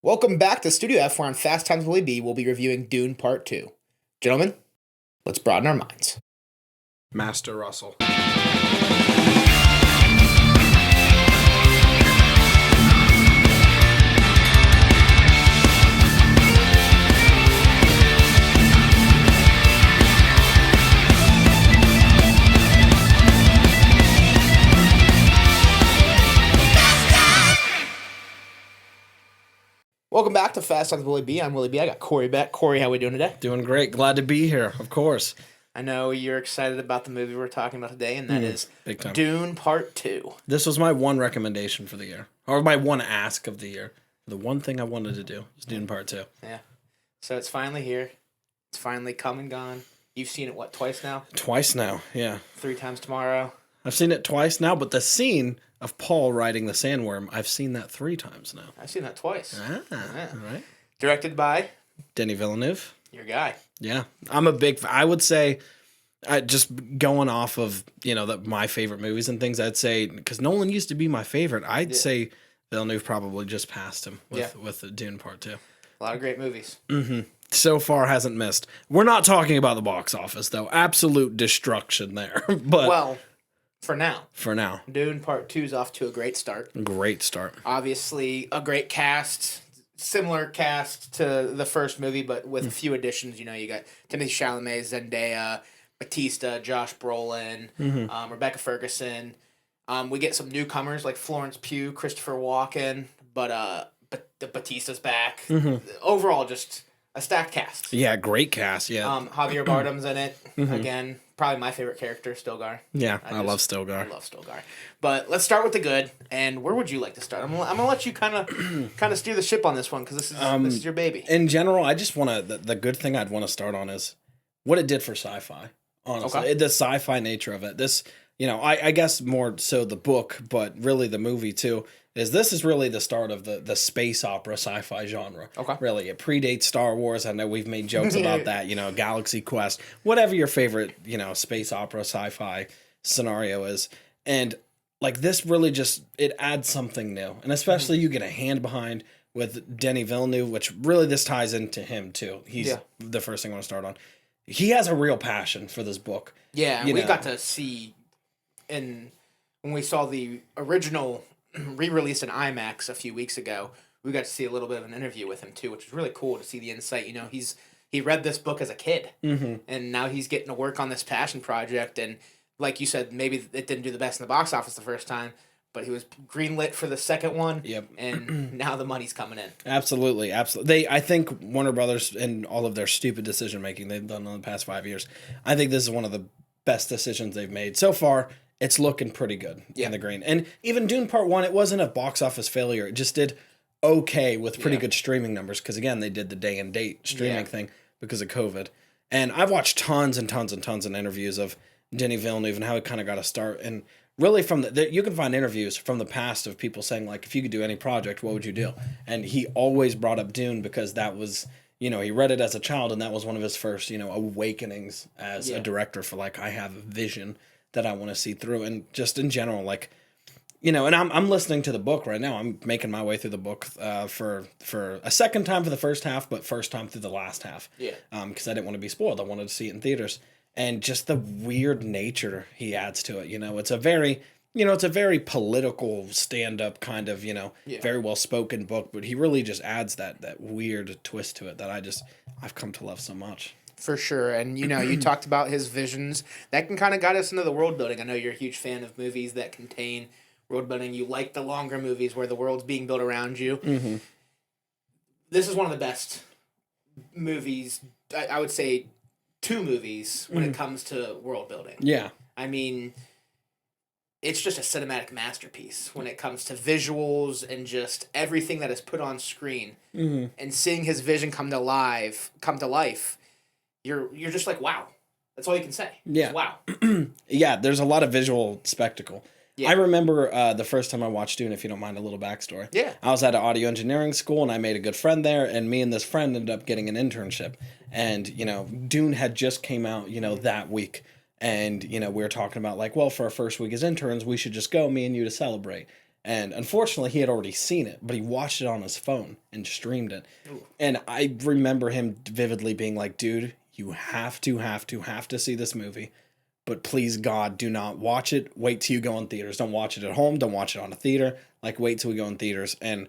Welcome back to Studio F, where on Fast Times Willy B, we'll be reviewing Dune Part 2. Gentlemen, let's broaden our minds. Master Russell. Welcome back to Fast Times Willy B. I'm Willy B. I got Kory back. Kory, how we doing today? Doing great. Glad to be here, of course. I know you're excited about the movie we're talking about today, and that is big time. Dune Part 2. This was my one recommendation for the year, or my one ask of the year. The one thing I wanted to do was Dune Part 2. Yeah. So it's finally here. It's finally come and gone. You've seen it, what, twice now? Twice now, yeah. 3 times tomorrow. I've seen it twice now, but the scene of Paul riding the sandworm, I've seen that 3 times now. I've seen that twice. Yeah. All right. Directed by? Denis Villeneuve. Your guy. Yeah. I'm a big, I would say, just going off of, my favorite movies and things, I'd say, because Nolan used to be my favorite, I'd say Villeneuve probably just passed him with the Dune Part 2. A lot of great movies. Mm-hmm. So far hasn't missed. We're not talking about the box office, though. Absolute destruction there. But well, for now. For now. Dune Part 2 is off to a great start. Great start. Obviously, a great cast. Similar cast to the first movie, but with a few additions. You got Timothée Chalamet, Zendaya, Batista, Josh Brolin, Rebecca Ferguson. We get some newcomers like Florence Pugh, Christopher Walken, but Batista's back. Overall, just a stacked cast. Yeah, great cast, yeah. Javier Bardem's in it. Again, probably my favorite character, Stilgar. Yeah, I love Stilgar. I love Stilgar. But let's start with the good. And where would you like to start? I'm gonna let you kind of steer the ship on this one, because this is your baby. In general, I just want to... The good thing I'd want to start on is what it did for sci-fi, honestly. Okay. The sci-fi nature of it. This, I guess more so the book, but really the movie too, this is really the start of the space opera sci-fi genre. Okay. Really, it predates Star Wars. I know we've made jokes about that, Galaxy Quest, whatever your favorite, space opera sci-fi scenario is. And like this really just, it adds something new. And especially you get a hand behind with Denis Villeneuve, which really this ties into him too. He's the first thing I want to start on. He has a real passion for this book. Yeah, we got to see when we saw the original re-released in IMAX a few weeks ago, we got to see a little bit of an interview with him too, which was really cool to see the insight. He read this book as a kid, and now he's getting to work on this passion project. And like you said, maybe it didn't do the best in the box office the first time, but he was greenlit for the second one. Yep. And now the money's coming in. Absolutely. I think Warner Brothers and all of their stupid decision making they've done in the past 5 years, I think this is one of the best decisions they've made so far. It's looking pretty good in the green. And even Dune Part 1, it wasn't a box office failure. It just did okay with pretty good streaming numbers. Because, again, they did the day and date streaming thing because of COVID. And I've watched tons and tons and tons of interviews of Denis Villeneuve and how he kind of got a start. And really you can find interviews from the past of people saying, like, if you could do any project, what would you do? And he always brought up Dune because that was... he read it as a child, and that was one of his first, awakenings as a director for, like, I have a vision that I want to see through. And just in general, like, and I'm listening to the book right now. I'm making my way through the book for a second time for the first half, but first time through the last half. Yeah. Because I didn't want to be spoiled. I wanted to see it in theaters. And just the weird nature he adds to it. It's a very... it's a very political stand-up kind of, very well-spoken book, but he really just adds that weird twist to it that I've come to love so much. For sure. And, you talked about his visions. That can kind of guide us into the world building. I know you're a huge fan of movies that contain world building. You like the longer movies where the world's being built around you. Mm-hmm. This is one of the best movies, I would say 2 movies when it comes to world building. Yeah. I mean... it's just a cinematic masterpiece when it comes to visuals and just everything that is put on screen. Mm-hmm. And seeing his vision come to life, you're just like, wow. That's all you can say. Yeah. Wow. Yeah, there's a lot of visual spectacle. Yeah. I remember the first time I watched Dune, if you don't mind a little backstory. Yeah. I was at an audio engineering school, and I made a good friend there, and me and this friend ended up getting an internship. And, Dune had just came out, that week. And, we were talking about, like, well, for our first week as interns, we should just go, me and you, to celebrate. And unfortunately, he had already seen it, but he watched it on his phone and streamed it. Ooh. And I remember him vividly being like, dude, you have to see this movie. But please, God, do not watch it. Wait till you go in theaters. Don't watch it at home. Don't watch it on a theater. Like, wait till we go in theaters. And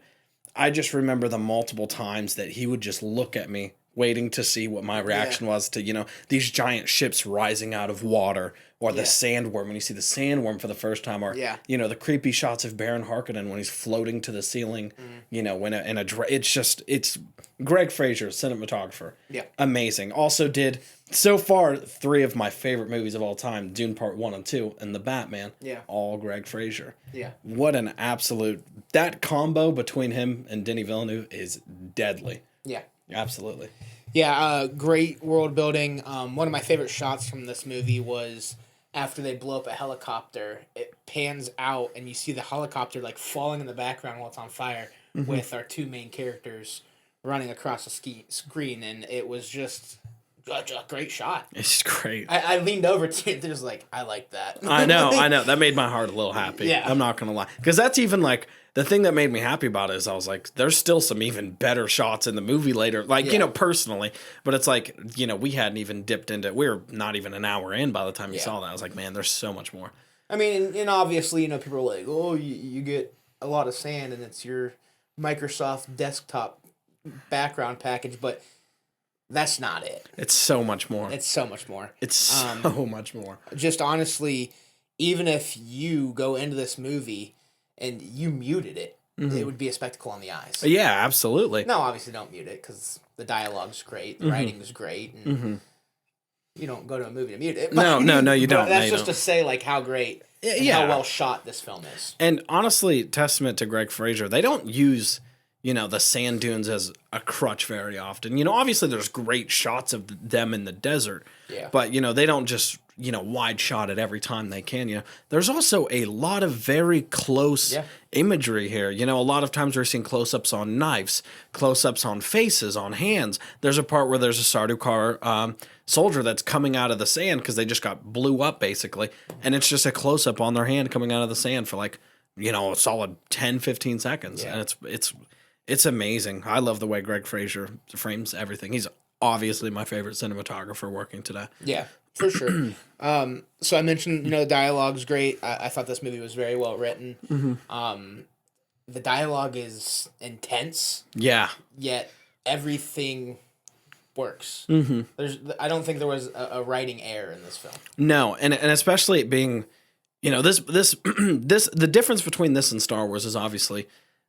I just remember the multiple times that he would just look at me, waiting to see what my reaction was to, you know, these giant ships rising out of water, or the sandworm when you see the sandworm for the first time, or you know, the creepy shots of Baron Harkonnen when he's floating to the ceiling, you know, when it's Greg Fraser, cinematographer, amazing. Also did so far 3 of my favorite movies of all time: Dune Part 1 and 2, and The Batman. All Greg Fraser. What an absolute, that combo between him and Denis Villeneuve is deadly. Absolutely. Great world building. One of my favorite shots from this movie was after they blow up a helicopter. It pans out and you see the helicopter like falling in the background while it's on fire, with our 2 main characters running across the screen, and it was just a great shot. It's great. I leaned over to it. There's like, I like that. I know. That made my heart a little happy. I'm not gonna lie, because that's even like. The thing that made me happy about it is I was like, there's still some even better shots in the movie later. Like, you know, personally. But it's like, you know, we hadn't even dipped into it. We were not even an hour in by the time you saw that. I was like, man, there's so much more. I mean, and obviously, you know, people are like, oh, you get a lot of sand and it's your Microsoft desktop background package. But that's not it. It's so much more. It's so much more. It's so much more. Just honestly, even if you go into this movie and you muted it, it would be a spectacle on the eyes. Yeah, absolutely. No, obviously don't mute it, because the dialogue's great, the writing is great, and you don't go to a movie to mute it. But, no, you don't. That's just to say, like, how great and how well shot this film is. And honestly, testament to Greg Fraser, they don't use, you know, the sand dunes as a crutch very often. You know, obviously there's great shots of them in the desert, but, you know, they don't just, you know, wide shot it every time they can. You know, there's also a lot of very close imagery here. You know, a lot of times we're seeing close-ups on knives, close-ups on faces, on hands. There's a part where there's a Sardaukar soldier that's coming out of the sand because they just got blew up, basically, and it's just a close-up on their hand coming out of the sand for, like, you know, a solid 10, 15 seconds, and it's amazing. I love the way Greg Fraser frames everything. He's obviously my favorite cinematographer working today. Yeah, for sure. So I mentioned, you know, the dialogue's great. I thought this movie was very well written. The dialogue is intense. Yeah. Yet everything works. I don't think there was a writing error in this film. No, and especially it being, you know, this the difference between this and Star Wars is obviously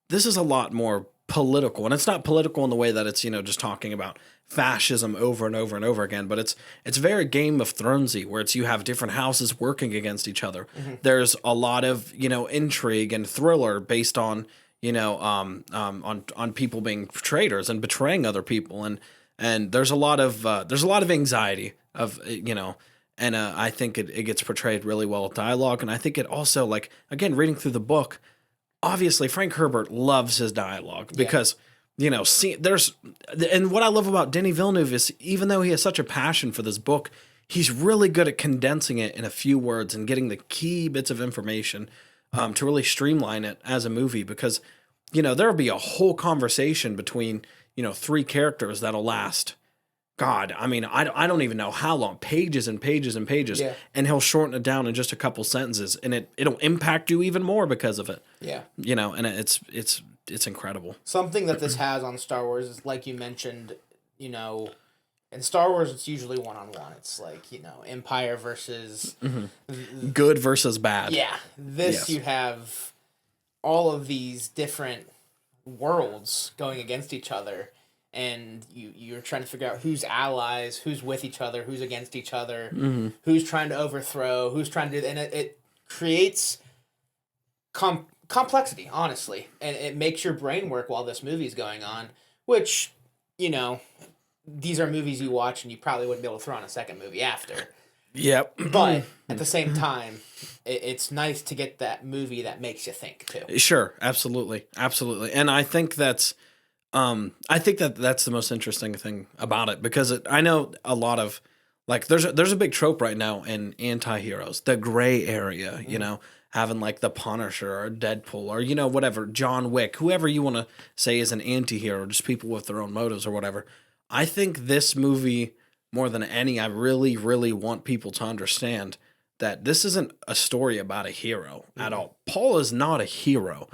this is a lot more political, and it's not political in the way that it's, you know, just talking about fascism over and over and over again, but it's very Game of Thronesy, where it's you have different houses working against each other. There's a lot of, you know, intrigue and thriller based on, you know, on people being traitors and betraying other people, and there's a lot of anxiety of, you know, and I think it gets portrayed really well with dialogue, and I think it also, like, again, reading through the book, obviously Frank Herbert loves his dialogue because, you know, and what I love about Denis Villeneuve is, even though he has such a passion for this book, he's really good at condensing it in a few words and getting the key bits of information to really streamline it as a movie, because, you know, there'll be a whole conversation between, you know, 3 characters that'll last, God, I mean, I don't even know how long, pages and pages and pages, and he'll shorten it down in just a couple sentences, and it'll impact you even more because of it. Yeah, you know, and it's incredible. Something that this has on Star Wars is, like you mentioned, you know, in Star Wars it's usually one-on-one. It's like, you know, Empire versus good versus bad. Yeah, this you have all of these different worlds going against each other. And you're trying to figure out who's allies, who's with each other, who's against each other, who's trying to overthrow, who's trying to do... And it creates complexity, honestly. And it makes your brain work while this movie's going on, which, you know, these are movies you watch and you probably wouldn't be able to throw on a second movie after. Yep. But at the same time, it's nice to get that movie that makes you think, too. Sure, absolutely. Absolutely. And I think that's... that's the most interesting thing about it, because I know a lot of, like, there's a big trope right now in anti-heroes, the gray area, you know, having like the Punisher or Deadpool or, whatever, John Wick, whoever you want to say is an anti-hero, just people with their own motives or whatever. I think this movie, more than any, I really, really want people to understand that this isn't a story about a hero at all. Paul is not a hero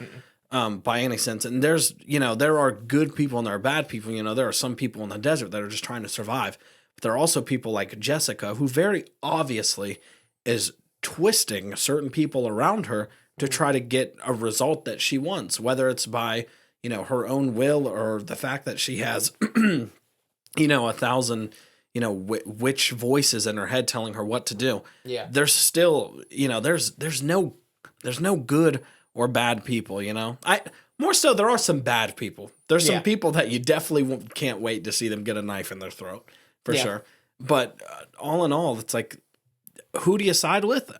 by any sense. And there are good people and there are bad people. There are some people in the desert that are just trying to survive. But there are also people like Jessica, who very obviously is twisting certain people around her to try to get a result that she wants, whether it's by, her own will or the fact that she has, 1,000 witch voices in her head telling her what to do. Yeah. There's still, there's no good or bad people, more so there are some bad people. There's some people that you definitely can't wait to see them get a knife in their throat for sure. But all in all, it's like, who do you side with?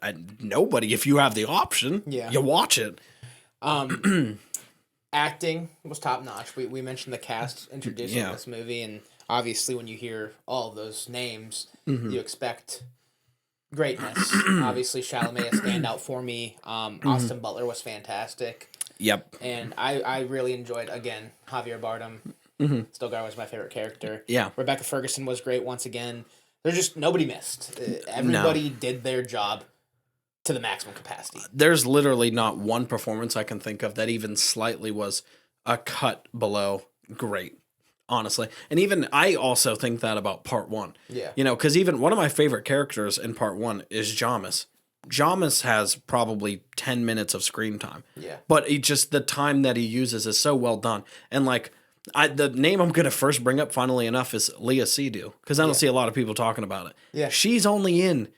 Nobody. If you have the option, you watch it. Acting was top notch. We mentioned the cast introducing this movie, and obviously when you hear all of those names, you expect greatness. Obviously, Chalamet a standout for me. Austin Butler was fantastic. Yep. And I really enjoyed, again, Javier Bardem. Stilgar was my favorite character. Yeah. Rebecca Ferguson was great once again. There's just nobody missed. Everybody did their job to the maximum capacity. There's literally not one performance I can think of that even slightly was a cut below great. Honestly. And even I also think that about part one. Yeah. Because even one of my favorite characters in part one is Jamis. Jamis has probably 10 minutes of screen time. Yeah. But the time that he uses is so well done. And the name I'm going to first bring up, funnily enough, is Leah Seydoux. Because I don't see a lot of people talking about it. Yeah. She's only in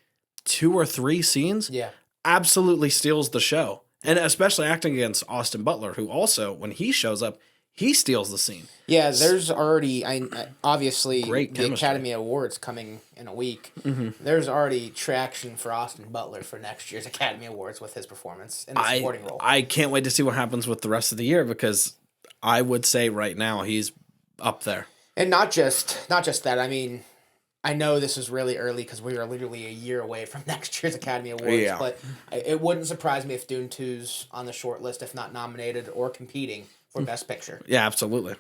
2 or 3 scenes. Yeah. Absolutely steals the show. And especially acting against Austin Butler, who also, when he shows up, he steals the scene. Yeah, there's already, obviously, Great the chemistry. Academy Awards coming in a week. There's already traction for Austin Butler for next year's Academy Awards with his performance in the supporting role. I can't wait to see what happens with the rest of the year, because I would say right now he's up there. And not just that. I mean, I know this is really early because we are literally a year away from next year's Academy Awards, but it wouldn't surprise me if Dune 2's on the short list, if not nominated or competing for Best Picture. Yeah, absolutely.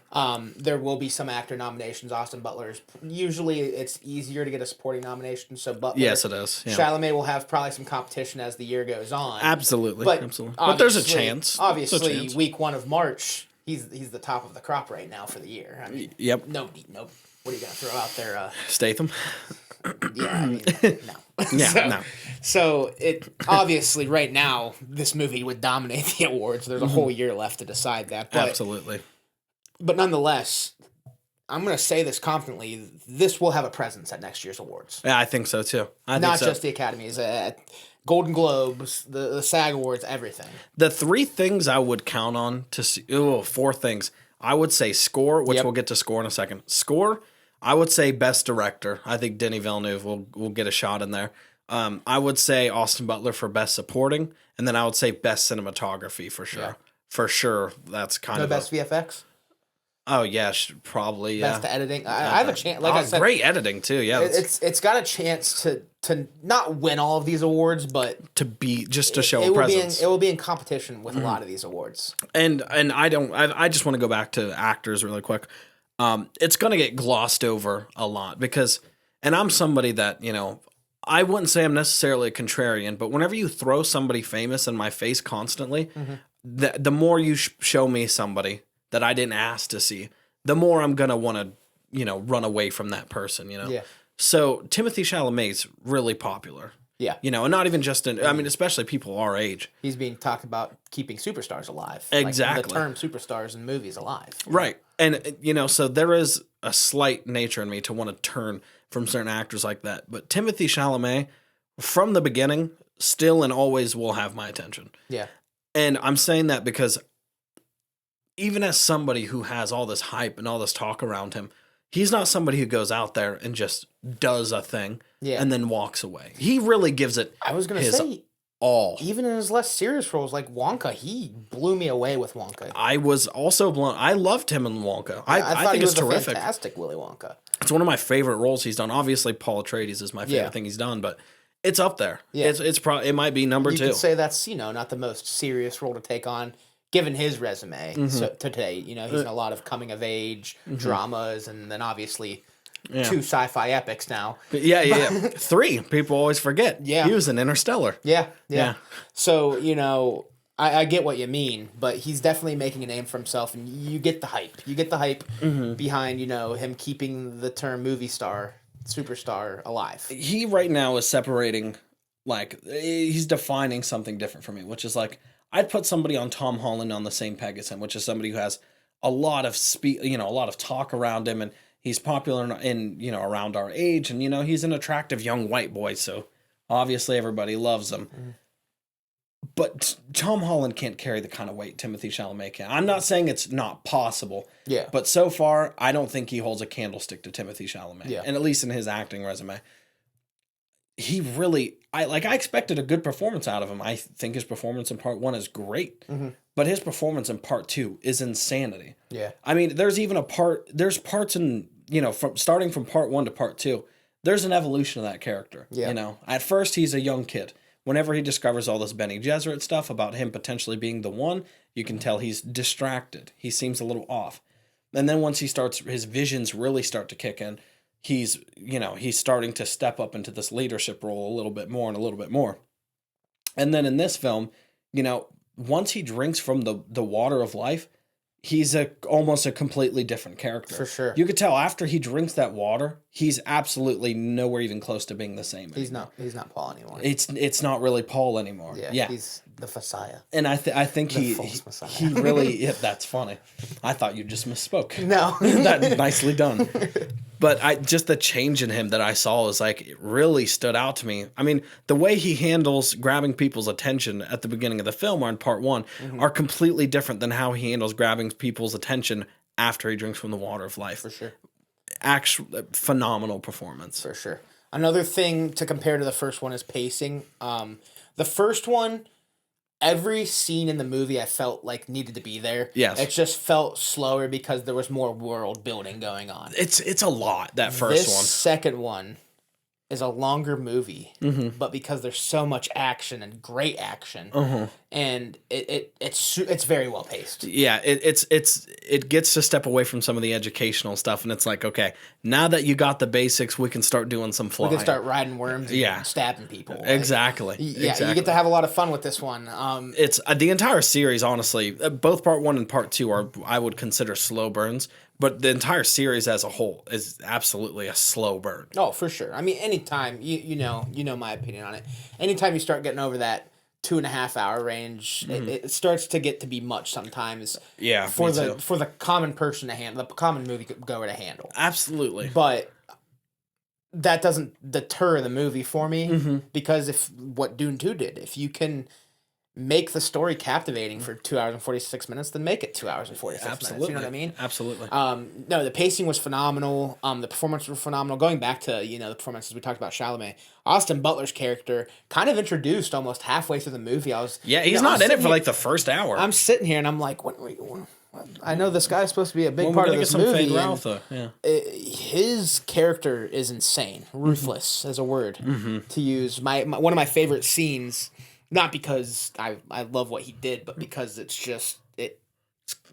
There will be some actor nominations. Austin Butler's usually it's easier to get a supporting nomination, so Butler. Yes, it is. Yeah. Chalamet will have probably some competition as the year goes on. Absolutely, but absolutely. But there's a chance. Obviously, week 1 of March, he's the top of the crop right now for the year. I mean, yep. Nobody. What are you gonna throw out there? Statham. Yeah, I mean, no. Yeah, no. So it obviously right now this movie would dominate the awards. There's a whole year left to decide that. But, Absolutely. But nonetheless, I'm going to say this confidently: this will have a presence at next year's awards. Yeah, I think so too. Not just the Academies, Golden Globes, the SAG Awards, everything. The 3 things I would count on to see. 4 things. I would say score, which we'll get to score in a second. Score. I would say best director. I think Denis Villeneuve will get a shot in there. I would say Austin Butler for best supporting, and then I would say best cinematography for sure. Yeah. For sure, that's kind of best VFX. Oh yeah, probably yeah. Best editing. I have a chance. Like I said, great editing too. Yeah, it's got a chance to not win all of these awards, but to show a presence. It will be in competition with a lot of these awards. And I just want to go back to actors really quick. It's going to get glossed over a lot because, and I'm somebody that, I wouldn't say I'm necessarily a contrarian, but whenever you throw somebody famous in my face constantly, the more you show me somebody that I didn't ask to see, the more I'm going to want to, run away from that person, Yeah. So Timothée Chalamet's really popular. Yeah. And not even just especially people our age. He's being talked about keeping superstars alive. Exactly. Like the term superstars in movies alive. Right. And, so there is a slight nature in me to want to turn from certain actors like that. But Timothée Chalamet, from the beginning, still and always will have my attention. Yeah. And I'm saying that because even as somebody who has all this hype and all this talk around him, he's not somebody who goes out there and just does a thing and then walks away. He really gives it I was going to say, all. Even in his less serious roles like Wonka, he blew me away with Wonka. I was also blown. I loved him in Wonka. I thought think he was it's terrific. Fantastic Willy Wonka. It's one of my favorite roles he's done. Obviously, Paul Atreides is my favorite thing he's done, but It's up there. Yeah. It's probably, it might be number You 2. could say that's, not the most serious role to take on, given his resume. So today, he's in a lot of coming of age dramas, and then obviously 2 sci-fi epics now. Yeah. 3. People always forget. Yeah. He was in Interstellar. Yeah. So, I get what you mean, but he's definitely making a name for himself, and you get the hype. You get the hype behind, him keeping the term movie star, superstar alive. He right now is separating, like, he's defining something different for me, which is like, I'd put somebody on Tom Holland on the same peg as him, which is somebody who has a lot of a lot of talk around him, and he's popular in around our age, and he's an attractive young white boy, so obviously everybody loves him. But Tom Holland can't carry the kind of weight Timothée Chalamet can. I'm not saying it's not possible. Yeah. But so far, I don't think he holds a candlestick to Timothée Chalamet. Yeah. And at least in his acting resume. He really... I expected a good performance out of him. I think his performance in part 1 is great. But his performance in part 2 is insanity. Yeah. I mean, there's parts in, from starting from part 1 to part 2, there's an evolution of that character. Yeah. At first, he's a young kid. Whenever he discovers all this Bene Gesserit stuff about him potentially being the one, you can tell he's distracted. He seems a little off. And then once his visions really start to kick in, he's starting to step up into this leadership role a little bit more and a little bit more. And then in this film, once he drinks from the water of life, he's almost a completely different character. For sure. You could tell after he drinks that water, he's absolutely nowhere even close to being the same. He's not Paul anymore. It's not really Paul anymore. Yeah. He's the Messiah. And I think he really that's funny. I thought you just misspoke. No. That nicely done. But just the change in him that I saw was like, it really stood out to me. I mean, the way he handles grabbing people's attention at the beginning of the film or in part 1 are completely different than how he handles grabbing people's attention after he drinks from the water of life. For sure. Actual phenomenal performance. For sure. Another thing to compare to the first one is pacing. The first one, every scene in the movie I felt like needed to be there. Yes. It just felt slower because there was more world building going on. It's a lot, that first this one. Second one is a longer movie, but because there's so much action and great action, and it's very well paced. Yeah, it gets to step away from some of the educational stuff, and it's like, okay, now that you got the basics, we can start doing some flying. We can start riding worms and stabbing people. Exactly. Exactly. You get to have a lot of fun with this one. It's the entire series, honestly, both part 1 and part 2 are, I would consider, slow burns. But the entire series as a whole is absolutely a slow burn. Oh, for sure. I mean, anytime you know my opinion on it. Anytime you start getting over that 2.5 hour range, it starts to get to be much sometimes. Yeah, for the common person to handle, the common movie goer to handle. Absolutely. But that doesn't deter the movie for me because if what Dune 2 did, if you can make the story captivating for 2 hours and 46 minutes, then make it 2 hours and 46 minutes. You know what I mean? Absolutely. No, the pacing was phenomenal. The performances were phenomenal. Going back to, the performances we talked about, Chalamet, Austin Butler's character kind of introduced almost halfway through the movie. He's not in it for like the first hour. I'm sitting here and I'm like, what I know this guy's supposed to be a big part of this movie. His character is insane. Ruthless as a word to use. One of my favorite scenes, not because I love what he did, but because it's just it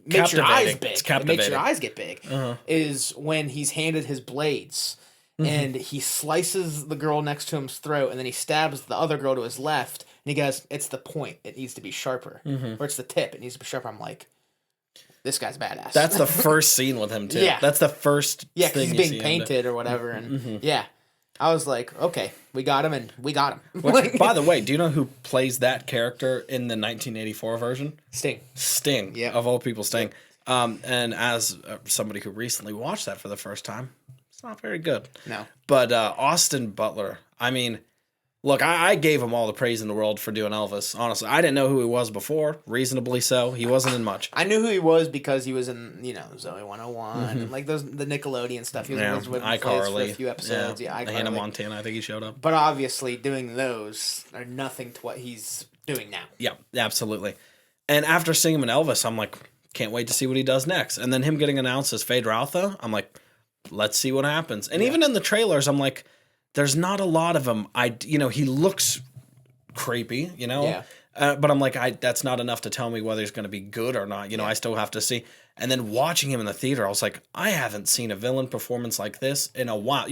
makes your eyes big. It makes your eyes get big. Is when he's handed his blades and he slices the girl next to him's throat, and then he stabs the other girl to his left, and he goes, "It's the point. It needs to be sharper, or it's the tip. It needs to be sharper." I'm like, this guy's badass. That's the first scene with him too. Yeah, that's the first. Yeah, because he's being painted or whatever, and yeah. I was like, okay, we got him, and we got him. Which, by the way, do you know who plays that character in the 1984 version? Sting. Yeah. Of all people, Sting. And as somebody who recently watched that for the first time, it's not very good. No. But Austin Butler, I mean, look, I gave him all the praise in the world for doing Elvis. Honestly, I didn't know who he was before, reasonably so. He wasn't in much. I knew who he was because he was in, Zoe 101, and like the Nickelodeon stuff. He was with iCarly for a few episodes. Yeah, iCarly. Hannah Montana, I think he showed up. But obviously, doing those are nothing to what he's doing now. Yeah, absolutely. And after seeing him in Elvis, I'm like, can't wait to see what he does next. And then him getting announced as Fade Routha, I'm like, let's see what happens. And even in the trailers, I'm like, there's not a lot of them. He looks creepy, Yeah. but I'm like, that's not enough to tell me whether he's going to be good or not. I still have to see. And then watching him in the theater, I was like, I haven't seen a villain performance like this in a while,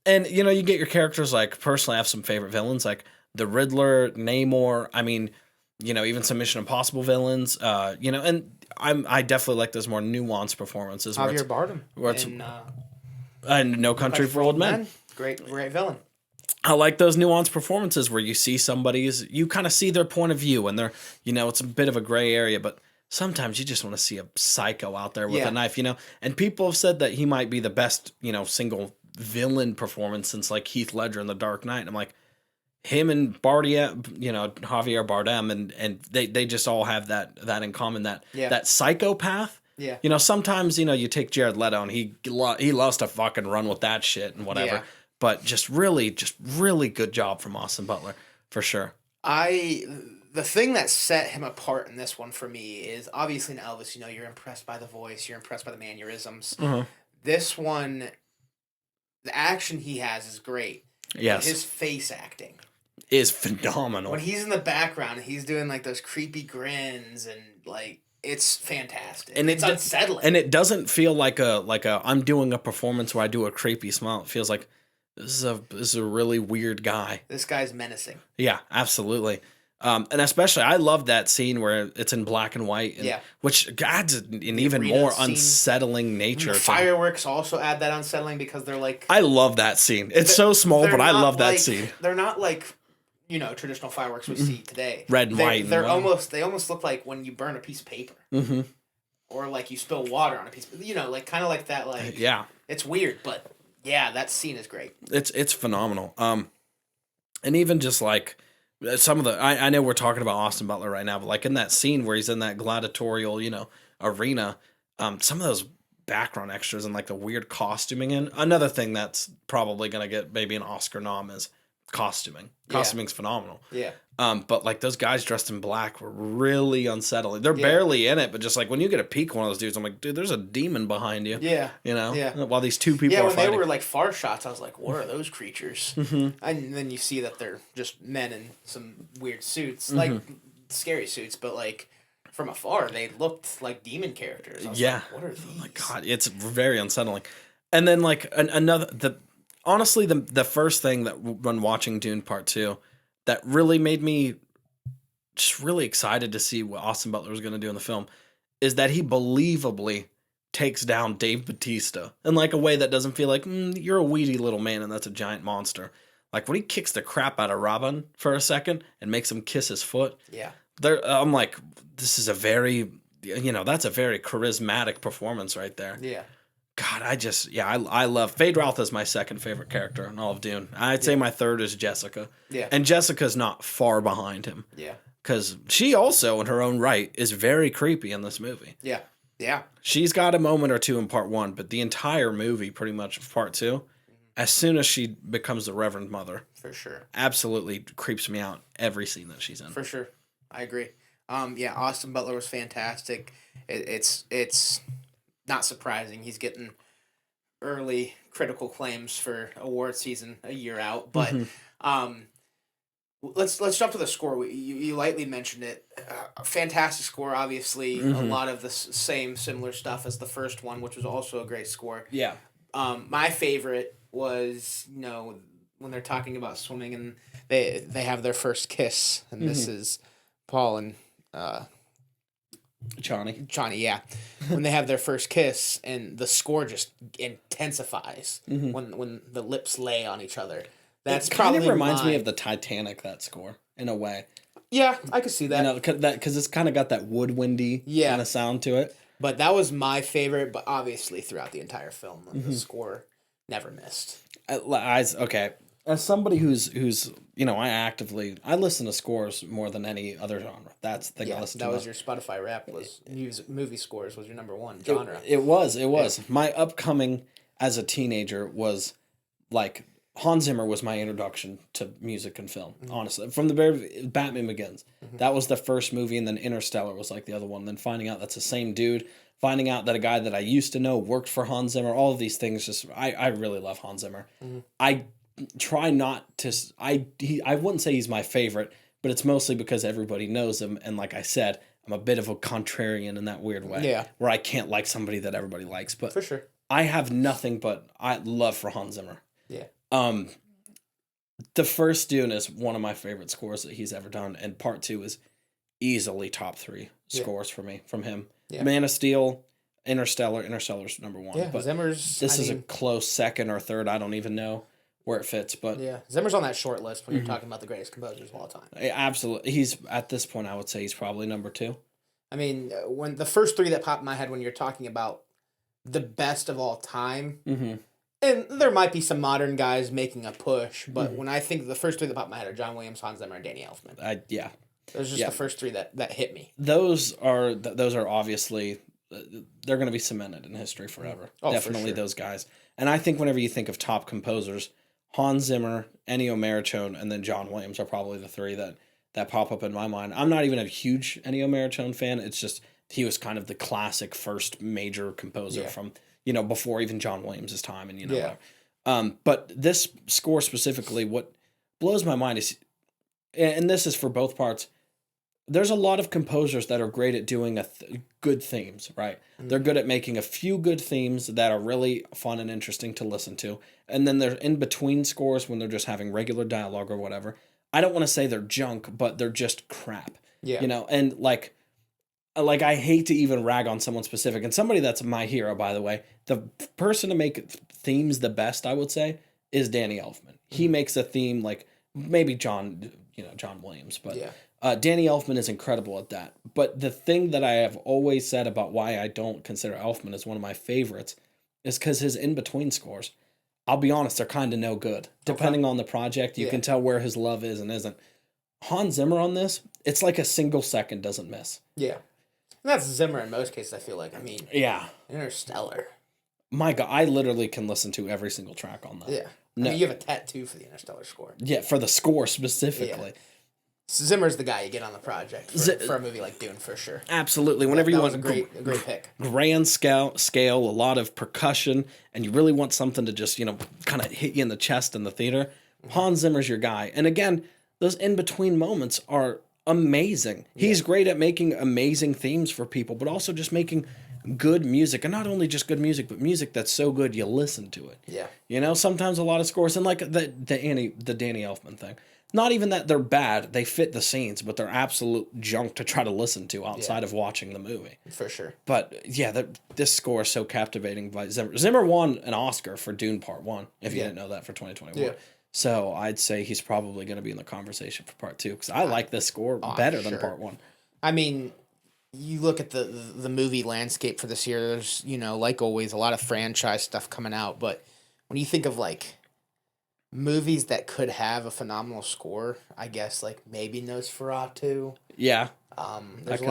And, you get your characters, like, personally, I have some favorite villains, like the Riddler, Namor. I mean, even some Mission Impossible villains, and I definitely like those more nuanced performances. Javier Bardem. Where it's, and No Country for Old Men. Great villain. I like those nuanced performances where you see you kind of see their point of view, and they're, it's a bit of a gray area, but sometimes you just want to see a psycho out there with a knife, and people have said that he might be the best, single villain performance since like Heath Ledger in The Dark Knight. And I'm like, him and Bardem, Javier Bardem, and they just all have that in common, that psychopath. Yeah. Sometimes, you take Jared Leto and he loves to fucking run with that shit and whatever. Yeah. But just really good job from Austin Butler, for sure. The thing that set him apart in this one for me is obviously in Elvis, you're impressed by the voice, you're impressed by the mannerisms. Mm-hmm. This one, the action he has is great. Yes. His face acting is phenomenal. When he's in the background, he's doing like those creepy grins and like it's fantastic. And it's unsettling. And it doesn't feel like a I'm doing a performance where I do a creepy smile. It feels like this is a really weird guy. This guy's menacing. Yeah, absolutely. And especially, I love that scene where it's in black and white, which adds an even more unsettling nature. Fireworks also add that unsettling because they're like... I love that scene. It's so small, but I love that scene. They're not like, traditional fireworks we see today. Red and white. They almost look like when you burn a piece of paper. Mm-hmm. Or like you spill water on a piece of... kind of like that, like... Yeah. It's weird, but yeah, that scene is great. It's phenomenal. And even just like... some of the I know we're talking about Austin Butler right now, but like in that scene where he's in that gladiatorial, arena, some of those background extras and like the weird costuming in. Another thing that's probably gonna get maybe an Oscar nom is costuming. Costuming's phenomenal. Yeah. But like those guys dressed in black were really unsettling. They're barely in it, but just like when you get a peek of one of those dudes, I'm like, dude, there's a demon behind you. Yeah. Yeah. While these two people are fighting. Yeah, when they were like far shots, I was like, what are those creatures? Mm-hmm. And then you see that they're just men in some weird suits, like scary suits, but like from afar, they looked like demon characters. I was like, what are these? Oh my God, it's very unsettling. And then like honestly, the first thing that when watching Dune Part 2 that really made me just really excited to see what Austin Butler was going to do in the film is that he believably takes down Dave Bautista in like a way that doesn't feel like you're a weedy little man and that's a giant monster. Like when he kicks the crap out of Robin for a second and makes him kiss his foot. Yeah. I'm like, this is a very, that's a very charismatic performance right there. Yeah. God, I love Fade Ralph is my second favorite character in all of Dune. I'd say my third is Jessica. Yeah. And Jessica's not far behind him. Yeah. Because she also, in her own right, is very creepy in this movie. Yeah. Yeah. She's got a moment or two in part 1, but the entire movie, pretty much part 2, as soon as she becomes the Reverend Mother. For sure. Absolutely creeps me out every scene that she's in. For sure. I agree. Austin Butler was fantastic. It's not surprising he's getting early critical claims for award season a year out, but let's jump to the score. You lightly mentioned it. Fantastic score, obviously. A lot of the similar stuff as the first one, which was also a great score. Yeah. My favorite was when they're talking about swimming and they have their first kiss, and this is Paul and Chani, yeah. When they have their first kiss and the score just intensifies when the lips lay on each other. That's probably kind of reminds me of the Titanic, that score, in a way. Yeah, I could see that. Because it's kind of got that woodwindy kind of sound to it. But that was my favorite, but obviously throughout the entire film, the score never missed. Okay. As somebody who's I listen to scores more than any other genre. That's the thing I listen to. That was your Spotify rap was movie scores was your number one genre. It was. Yeah. My upcoming as a teenager was like Hans Zimmer was my introduction to music and film, honestly. From the very Batman Begins. That was the first movie, and then Interstellar was like the other one. Then finding out that's the same dude, finding out that a guy that I used to know worked for Hans Zimmer, all of these things I really love Hans Zimmer. try not to. I wouldn't say he's my favorite, but it's mostly because everybody knows him, and like I said, I'm a bit of a contrarian in that weird way. Yeah. Where I can't like somebody that everybody likes, but For sure. I have nothing but love for Hans Zimmer. Yeah. The first Dune is one of my favorite scores that he's ever done, and part 2 is easily top 3 scores for me from him. Yeah. Man of Steel, Interstellar's number 1. Yeah, but Zimmer's. this is a close second or third. I don't even know where it fits, but yeah, Zimmer's on that short list when you're talking about the greatest composers of all time. absolutely, he's at this point. I would say he's probably number 2. I mean, when the first 3 that pop in my head when you're talking about the best of all time, and there might be some modern guys making a push, but when I think the first 3 that pop in my head are John Williams, Hans Zimmer, and Danny Elfman. Yeah, those are just the first 3 that hit me. Those are obviously they're going to be cemented in history forever. Oh, definitely for sure. those guys. And I think whenever you think of top composers, Hans Zimmer, Ennio Morricone, and then John Williams are probably the 3 that pop up in my mind. I'm not even a huge Ennio Morricone fan. It's just he was kind of the classic first major composer from before even John Williams' time, and whatever. But this score specifically, what blows my mind is, and this is for both parts, there's a lot of composers that are great at doing good themes, right? They're good at making a few good themes that are really fun and interesting to listen to. And then they're in between scores when they're just having regular dialogue or whatever. I don't want to say they're junk, but they're just crap. Yeah. And like I hate to even rag on someone specific. And somebody that's my hero, by the way, the person to make themes the best, I would say, is Danny Elfman. He makes a theme like maybe John Williams, but Danny Elfman is incredible at that. But the thing that I have always said about why I don't consider Elfman as one of my favorites is because his in-between scores, I'll be honest, they're kind of no good. Depending on the project, you can tell where his love is and isn't. Hans Zimmer on this, it's like a single second doesn't miss. Yeah. And that's Zimmer in most cases, I feel like. I mean, Interstellar. My God, I literally can listen to every single track on that. Yeah. No. I mean, you have a tattoo for the Interstellar score. Yeah, for the score specifically. Yeah. Zimmer's the guy you get on the project for a movie like Dune, for sure. Absolutely. Whenever you want a great pick. Grand scale, a lot of percussion, and you really want something to just, kind of hit you in the chest in the theater, Hans Zimmer's your guy. And again, those in-between moments are amazing. He's great at making amazing themes for people, but also just making good music. And not only just good music, but music that's so good you listen to it. Yeah. Sometimes a lot of scores, and like the Danny Elfman thing. Not even that they're bad, they fit the scenes, but they're absolute junk to try to listen to outside of watching the movie. For sure. But yeah, this score is so captivating by Zimmer. Zimmer won an Oscar for Dune Part 1, if you didn't know that, for 2021. Yeah. So I'd say he's probably going to be in the conversation for Part 2, because I like this score better than Part 1. I mean, you look at the movie landscape for this year, there's, like always, a lot of franchise stuff coming out, but when you think of, like, movies that could have a phenomenal score, I guess, like maybe Nosferatu. Yeah. There's a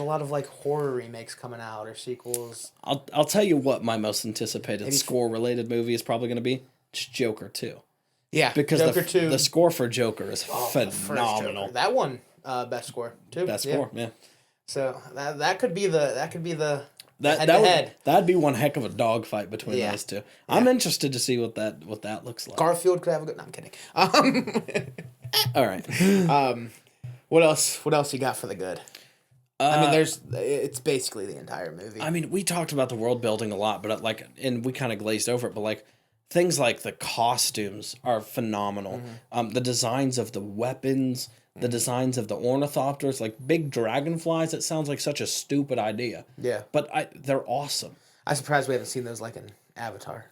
lot of horror remakes coming out or sequels. I'll tell you what my most anticipated score related movie is probably going to be. It's Joker 2. Yeah, because the score for Joker is phenomenal. Joker. That one best score too. Best score, yeah. So that could be the that'd be one heck of a dogfight between those two. Yeah. I'm interested to see what that looks like. Garfield could have a good. No, I'm kidding. All right. What else you got for the good? I mean, it's basically the entire movie. I mean, we talked about the world building a lot, but and we kind of glazed over it, but things like the costumes are phenomenal. Mm-hmm. The designs of the weapons. The designs of the ornithopters, like big dragonflies, it sounds like such a stupid idea. Yeah. But they're awesome. I'm surprised we haven't seen those in Avatar.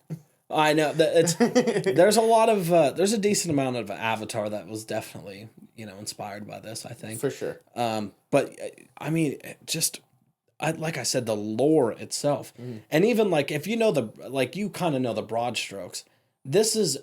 I know. There's a decent amount of Avatar that was definitely, inspired by this, I think. For sure. But, I mean, like I said, the lore itself. Mm. And even, if you kind of know the broad strokes,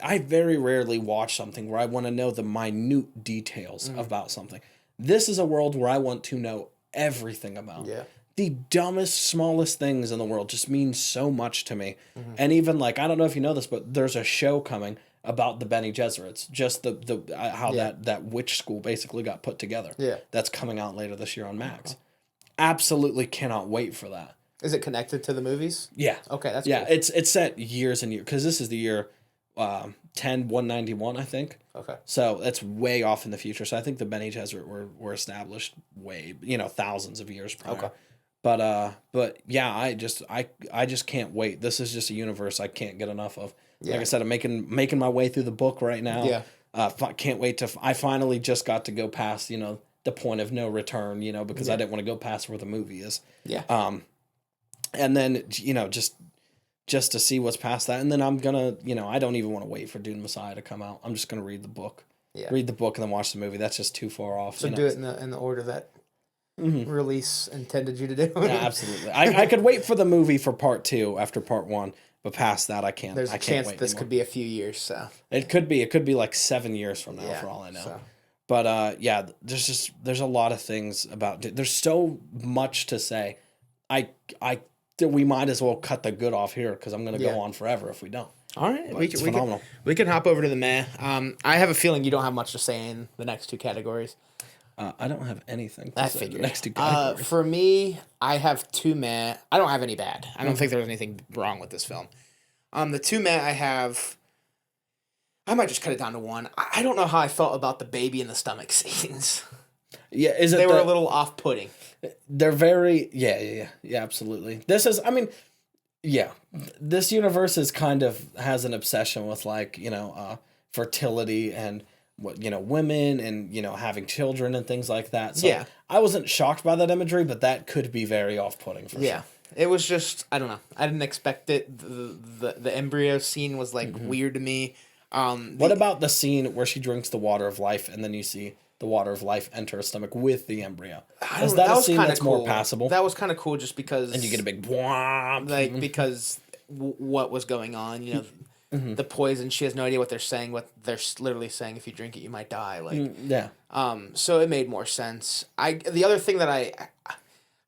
I very rarely watch something where I want to know the minute details about something. This is a world where I want to know everything about. Yeah. The dumbest, smallest things in the world just mean so much to me. Mm-hmm. And even I don't know if you know this, but there's a show coming about the Bene Gesserits, just how that witch school basically got put together. Yeah. That's coming out later this year on Max. Okay. Absolutely cannot wait for that. Is it connected to the movies? Yeah. Okay, that's cool. Yeah, it's set years and years, because this is the year 191, I think. Okay. So that's way off in the future. So I think the Bene Gesserit were established way, thousands of years prior. Okay. But yeah, I just can't wait. This is just a universe I can't get enough of. Yeah. Like I said, I'm making my way through the book right now. Yeah. Can't wait to. I finally just got to go past the point of no return. Because I didn't want to go past where the movie is. Yeah. And then just to see what's past that, and then I'm gonna I don't even want to wait for Dune Messiah to come out. I'm just gonna read the book. Yeah. Read the book and then watch the movie. That's just too far off. So do it in the order that release intended you to do. Yeah, absolutely. I could wait for the movie for part 2 after part 1, but past that I can't. There's a chance wait this anymore. could be a few years. So It could be like 7 years from now for all I know. So. But yeah, there's a lot of things about. There's so much to say. We might as well cut the good off here because I'm gonna go on forever if we don't. All right, It's phenomenal. We can hop over to the meh. I have a feeling you don't have much to say in the next 2 categories. I don't have anything to I say. figured. The next 2 categories. For me, I have 2 meh. I don't have any bad. I don't think there's anything wrong with this film. The 2 meh I have, I might just cut it down to 1. I don't know how I felt about the baby in the stomach scenes. Yeah, They were a little off-putting. They're very yeah, absolutely. This is, I mean, yeah, this universe is has an obsession with fertility and women and having children and things like that. So Yeah. I wasn't shocked by that imagery, but that could be very off-putting for sure. It was just, I don't know. I didn't expect it. The embryo scene was weird to me. What about the scene where she drinks the water of life and then you see the water of life enter her stomach with the embryo? Is that a scene that's cool. more passable? That was kind of cool just because... And you get a big whomp. because what was going on, the poison, she has no idea what they're saying, what they're literally saying, if you drink it, you might die. Yeah. So it made more sense. The other thing that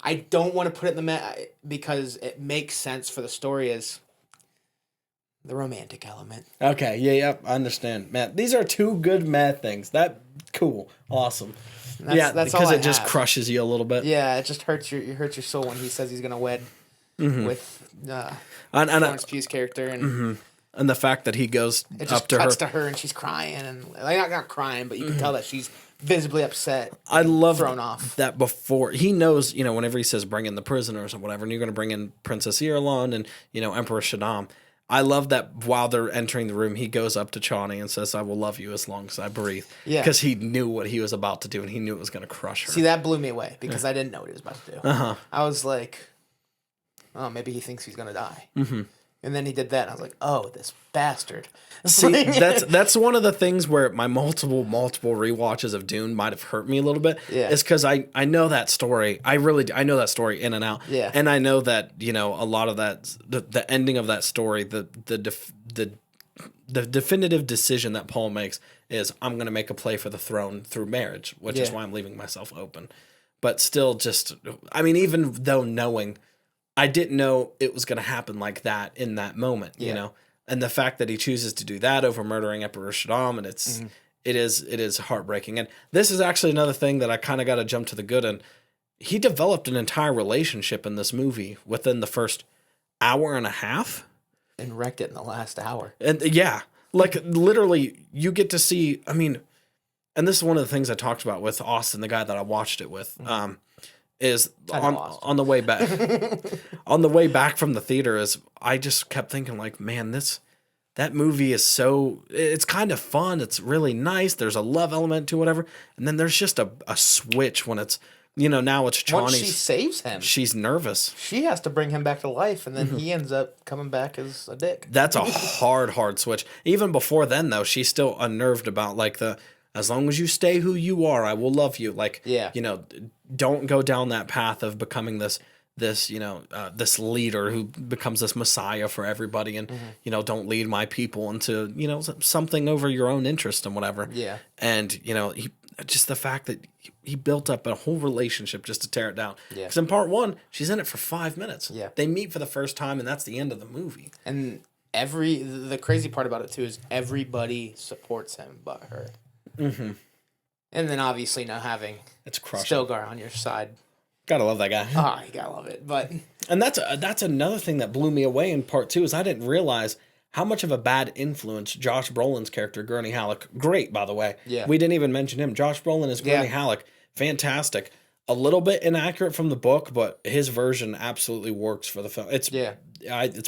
I don't want to put it in the because it makes sense for the story is the romantic element. Okay, yeah, I understand. Man, these are 2 good mad things. Cool. Awesome. That's because all it just crushes you a little bit. Yeah, it just hurts your soul when he says he's gonna wed with Florence Pugh's character, And the fact that he goes it just up to her. cuts to her and she's crying and not crying, but you can tell that she's visibly upset. I love thrown off. that before he knows, whenever he says bring in the prisoners or whatever, and you're going to bring in Princess Irulan and Emperor Shaddam. I love that while they're entering the room, he goes up to Chani and says, "I will love you as long as I breathe." Yeah, because he knew what he was about to do and he knew it was going to crush her. See, that blew me away because I didn't know what he was about to do. I was like, "Oh, maybe he thinks he's going to die." And then he did that, and I was like, "Oh, this bastard!" See, that's one of the things where my multiple rewatches of Dune might have hurt me a little bit. Yeah, is because I know that story. I know that story in and out. Yeah, and I know that a lot of that the ending of that story, the definitive decision that Paul makes is I'm going to make a play for the throne through marriage, which is why I'm leaving myself open. But still, even though knowing. I didn't know it was going to happen like that in that moment, and the fact that he chooses to do that over murdering Emperor Shaddam, and it is heartbreaking. And this is actually another thing that I kind of got to jump to the good. And he developed an entire relationship in this movie within the first hour and a half, and wrecked it in the last hour. And literally, you get to see. I mean, and this is one of the things I talked about with Austin, the guy that I watched it with. Is on the way back from the theater is I just kept thinking man, that movie is it's kind of fun, it's really nice, there's a love element to whatever, and then there's just a switch when it's now it's Chani's. Once she saves him, she's nervous. She has to bring him back to life, and then he ends up coming back as a dick. That's a hard switch. Even before then though, she's still unnerved about as long as you stay who you are, I will love you. Don't go down that path of becoming this leader who becomes this messiah for everybody, and don't lead my people into something over your own interest and whatever. Yeah, and he just the fact that he built up a whole relationship just to tear it down. Yeah, because in part 1, she's in it for 5 minutes. Yeah, they meet for the first time, and that's the end of the movie. And the crazy part about it too is everybody supports him but her. And then obviously now having Stilgar on your side. Gotta love that guy. You gotta love it. And that's another thing that blew me away in part 2 is I didn't realize how much of a bad influence Josh Brolin's character, Gurney Halleck, great, by the way. Yeah. We didn't even mention him. Josh Brolin is Gurney Halleck. Fantastic. A little bit inaccurate from the book, but his version absolutely works for the film. It's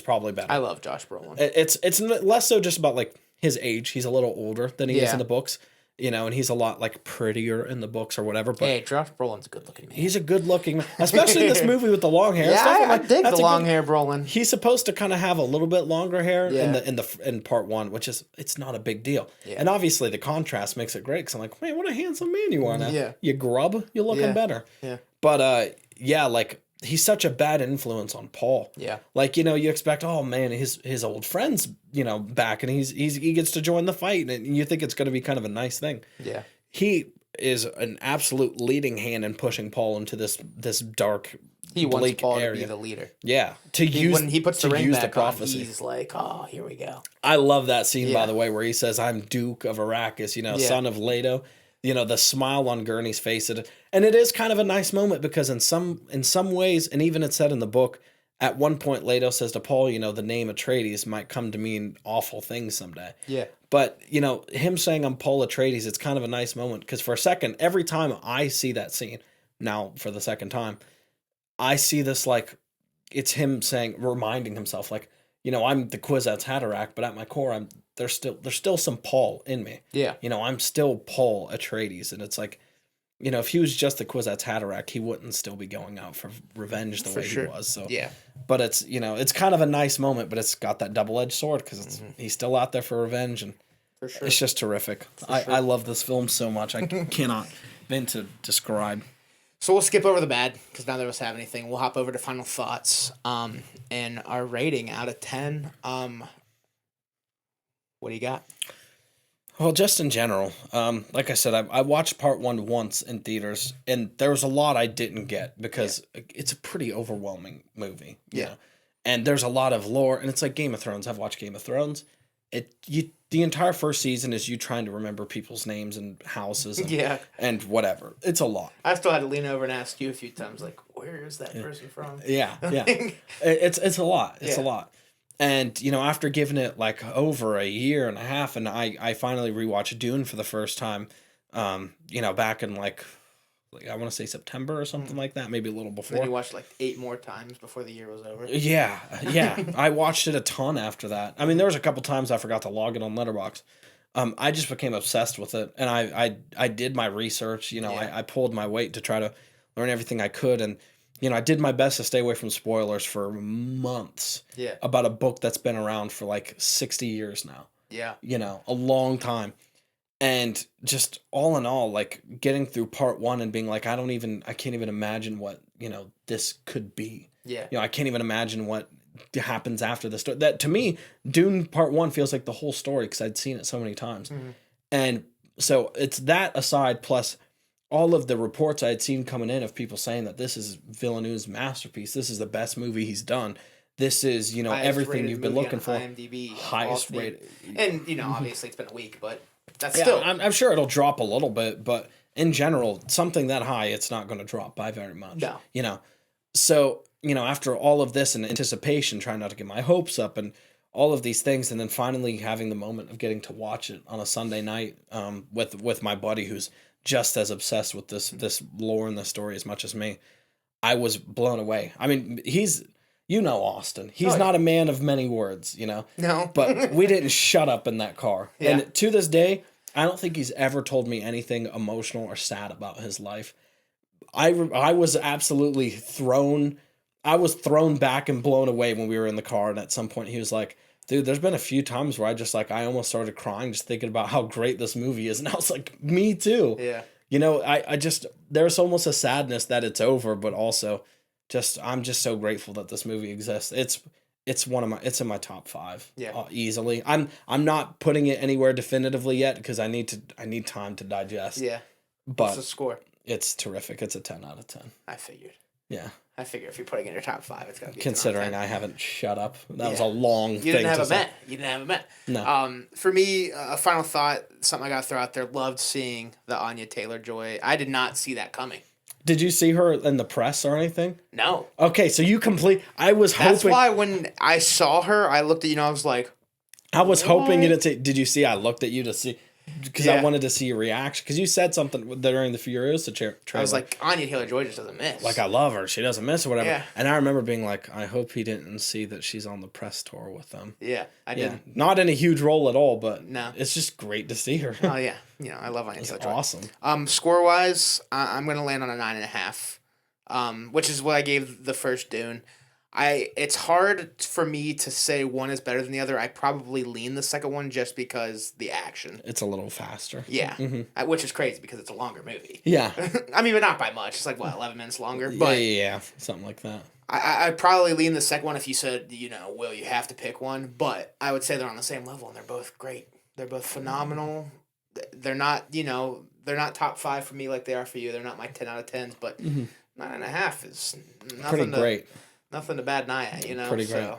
probably better. I love Josh Brolin. It's less so just about like his age. He's a little older than he is in the books, you know, and he's a lot like prettier in the books or whatever. But hey, Josh Brolin's a good looking man. he's a good looking man, especially in this movie with the long hair. Yeah, stuff. I dig the long hair Brolin. He's supposed to kind of have a little bit longer hair in part one, which is it's not a big deal. Yeah. And obviously the contrast makes it great because I'm like, man, what a handsome man you are now. Yeah. You grub, you're looking better. Yeah. But like he's such a bad influence on Paul. Yeah. Like, you know, you expect, oh man, his old friend's, you know, back and he gets to join the fight and you think it's going to be kind of a nice thing. Yeah. He is an absolute leading hand in pushing Paul into this dark, he wants Paul to be the leader. Yeah. When he puts the ring back on, he's like, oh, here we go. I love that scene, by the way, where he says, I'm Duke of Arrakis, you know, son of Leto. You know, the smile on Gurney's face. And it is kind of a nice moment because in some ways, and even it's said in the book, at one point Leto says to Paul, you know, the name Atreides might come to mean awful things someday. Yeah. But, you know, him saying I'm Paul Atreides, it's kind of a nice moment because for a second, every time I see that scene, now for the second time, I see this like, it's him reminding himself like, you know, I'm the Kwisatz Haderach, but at my core, there's still some Paul in me. Yeah. You know, I'm still Paul Atreides. And it's like, you know, if he was just the Kwisatz Haderach, he wouldn't still be going out for revenge the way he was. So yeah. But it's, you know, it's kind of a nice moment, but it's got that double-edged sword because he's still out there for revenge and it's just terrific. I love this film so much. I cannot begin to describe. So we'll skip over the bad because neither of us have anything. We'll hop over to final thoughts and our rating out of 10. What do you got? Well, just in general, like I said, I watched part one once in theaters, and there was a lot I didn't get because it's a pretty overwhelming movie. You know? And there's a lot of lore, and it's like Game of Thrones. I've watched Game of Thrones. The entire first season is you trying to remember people's names and houses and whatever. It's a lot. I still had to lean over and ask you a few times, like, where is that person from? Yeah. It's a lot. It's a lot. And, you know, after giving it like over a year and a half, and I finally rewatched Dune for the first time, you know, back in like I want to say September or something like that, maybe a little before. Then you watched like 8 more times before the year was over. Yeah. I watched it a ton after that. I mean, there was a couple times I forgot to log it on Letterboxd. I just became obsessed with it, and I did my research. You know, I pulled my weight to try to learn everything I could, and you know, I did my best to stay away from spoilers for months. Yeah. About a book that's been around for like 60 years now. Yeah. You know, a long time. And just all in all, like getting through part one and being like, I can't even imagine what, you know, this could be. Yeah. You know, I can't even imagine what happens after the story. That to me, Dune part one feels like the whole story because I'd seen it so many times. Mm-hmm. And so it's that aside, plus all of the reports I had seen coming in of people saying that this is Villeneuve's masterpiece. This is the best movie he's done. This is, you know, everything you've been looking for. IMDb, highest rated. And, you know, obviously it's been a week, but that's still. I'm sure it'll drop a little bit, but in general, something that high, it's not going to drop by very much. No. You know, so, you know, after all of this and anticipation, trying not to get my hopes up and all of these things, and then finally having the moment of getting to watch it on a Sunday night with my buddy who's just as obsessed with this lore and the story as much as me, I was blown away. I mean, you know Austin. He's not a man of many words, you know? No. But we didn't shut up in that car. Yeah. And to this day, I don't think he's ever told me anything emotional or sad about his life. I was absolutely thrown back and blown away when we were in the car, and at some point he was like, dude, there's been a few times where I almost started crying just thinking about how great this movie is. And I was like, me too. Yeah. You know, I just, there's almost a sadness that it's over, but also I'm just so grateful that this movie exists. It's in my top 5. Yeah. Easily. I'm not putting it anywhere definitively yet because I need time to digest. Yeah. But what's the score? It's terrific. It's a 10 out of 10. I figured. Yeah. I figure if you're putting it in your top 5, it's got to be. Considering I haven't shut up, that was a long thing. You didn't have a bet. No. For me, a final thought, something I got to throw out there. Loved seeing the Anya Taylor-Joy. I did not see that coming. Did you see her in the press or anything? No. Okay, so I was hoping. That's why when I saw her, I looked at I was like, I was hoping you What? didn't say. Did you see? I looked at you to see because I Yeah. wanted to see your reaction because you said something during the Furiosa trailer. I was like, Anya Taylor-Joy just doesn't miss. Like, I love her. She doesn't miss or whatever. Yeah. And I remember being like, I hope he didn't see that she's on the press tour with them. Yeah, I Yeah. didn't. Not in a huge role at all, but No. it's just great to see her. Oh yeah, I love Anya It's Taylor-Joy. awesome. Score wise, I'm gonna land on a 9.5, which is what I gave the first Dune. It's hard for me to say one is better than the other. I probably lean the second one just because the action. It's a little faster. Yeah, which is crazy because it's a longer movie. Yeah. I mean, but not by much. It's like 11 minutes longer. Yeah, But yeah, something like that. I'd probably lean the second one if you said, Will, you have to pick one. But I would say they're on the same level and they're both great. They're both phenomenal. They're not, they're not top 5 for me like they are for you. They're not my 10 out of 10s, but 9.5 is Pretty great. Nothing to bat an eye at, Pretty great. So,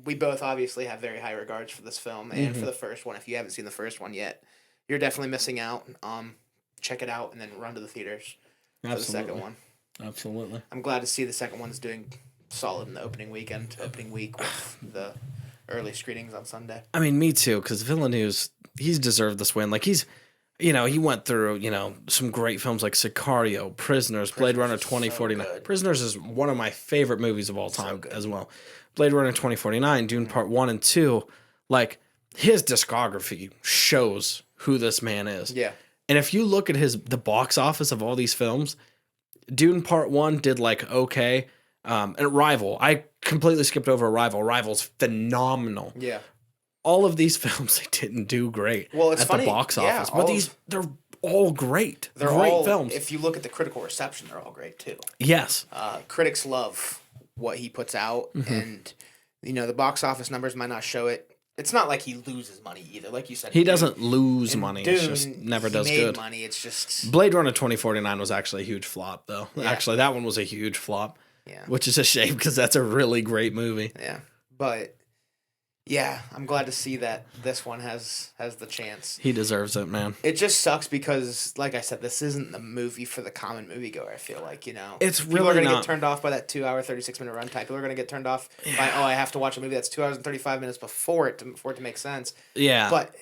we both obviously have very high regards for this film and for the first one. If you haven't seen the first one yet, you're definitely missing out. Check it out and then run to the theaters for the second one. Absolutely. I'm glad to see the second one's doing solid in the opening week with the early screenings on Sunday. I mean, me too, because Villeneuve, he's deserved this win. Like, he went through, some great films like Sicario, Prisoners, Blade Runner is so 2049. good. Prisoners is one of my favorite movies of all time as well. Blade Runner 2049, Dune Part 1 and 2. Like, his discography shows who this man is. Yeah. And if you look at the box office of all these films, Dune Part 1 did okay. And Arrival, I completely skipped over Arrival. Arrival's phenomenal. Yeah. All of these films, they didn't do great Well, it's at funny. the box Yeah, office. But they're all great. They're great all films. If you look at the critical reception, they're all great too. Yes. Critics love what he puts out, and the box office numbers might not show it. It's not like he loses money either, like you said. He doesn't lose in money. Dune, It's just never does made good. money. It's just Blade Runner 2049 was actually a huge flop, though. Yeah. Actually, that one was a huge flop. Yeah. Which is a shame because that's a really great movie. Yeah, but yeah, I'm glad to see that this one has the chance. He deserves it, man. It just sucks because, like I said, this isn't the movie for the common moviegoer. I feel like It's people really are gonna not. get turned off by that 2-hour, 36-minute runtime. People are gonna get turned off by I have to watch a movie that's 2 hours and 35 minutes for it to make sense. Yeah. But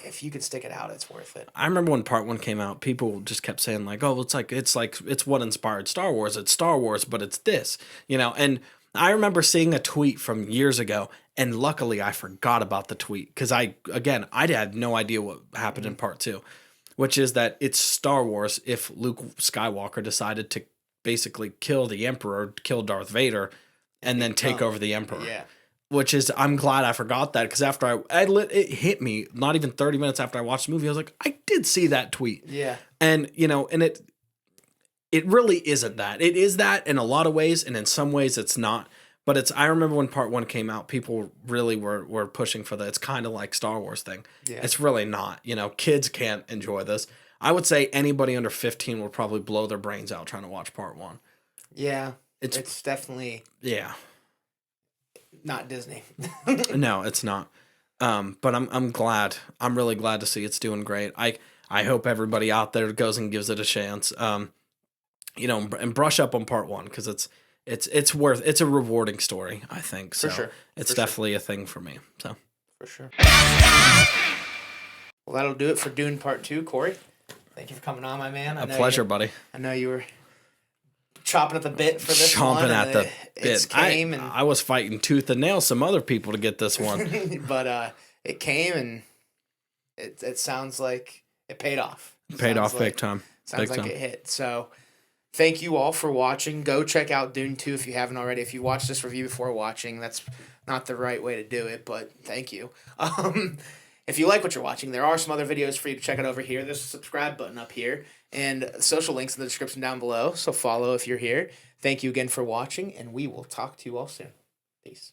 if you could stick it out, it's worth it. I remember when Part 1 came out, people just kept saying it's what inspired Star Wars. It's Star Wars, but it's this, and I remember seeing a tweet from years ago, and luckily I forgot about the tweet because I had no idea what happened in Part 2, which is that it's Star Wars if Luke Skywalker decided to basically kill the Emperor, kill Darth Vader, and then take over the Emperor. Yeah. Which is, I'm glad I forgot that because after it hit me, not even 30 minutes after I watched the movie, I was like, I did see that tweet. Yeah. And, and it really isn't that. It is that in a lot of ways, and in some ways it's not. But I remember when Part 1 came out, people really were pushing for that. It's kind of like Star Wars thing. Yeah. It's really not. Kids can't enjoy this. I would say anybody under 15 will probably blow their brains out trying to watch Part 1. Yeah. It's definitely Yeah. not Disney. No, it's not. But I'm glad. I'm really glad to see it's doing great. I hope everybody out there goes and gives it a chance. And brush up on Part 1 because it's a rewarding story, I think. So For sure. It's definitely a thing for me. So For sure. Well, that'll do it for Dune Part 2, Kory. Thank you for coming on, my man. a pleasure, buddy. I know you were chopping at the bit for this one. Chomping at the It bit. came I was fighting tooth and nail some other people to get this one. but it came and it sounds like it paid off. Paid off big time. Sounds like it hit. So thank you all for watching. Go check out Dune 2 if you haven't already. If you watched this review before watching, that's not the right way to do it, but thank you. If you like what you're watching, there are some other videos for you to check out over here. There's a subscribe button up here and social links in the description down below. So follow if you're here. Thank you again for watching, and we will talk to you all soon. Peace.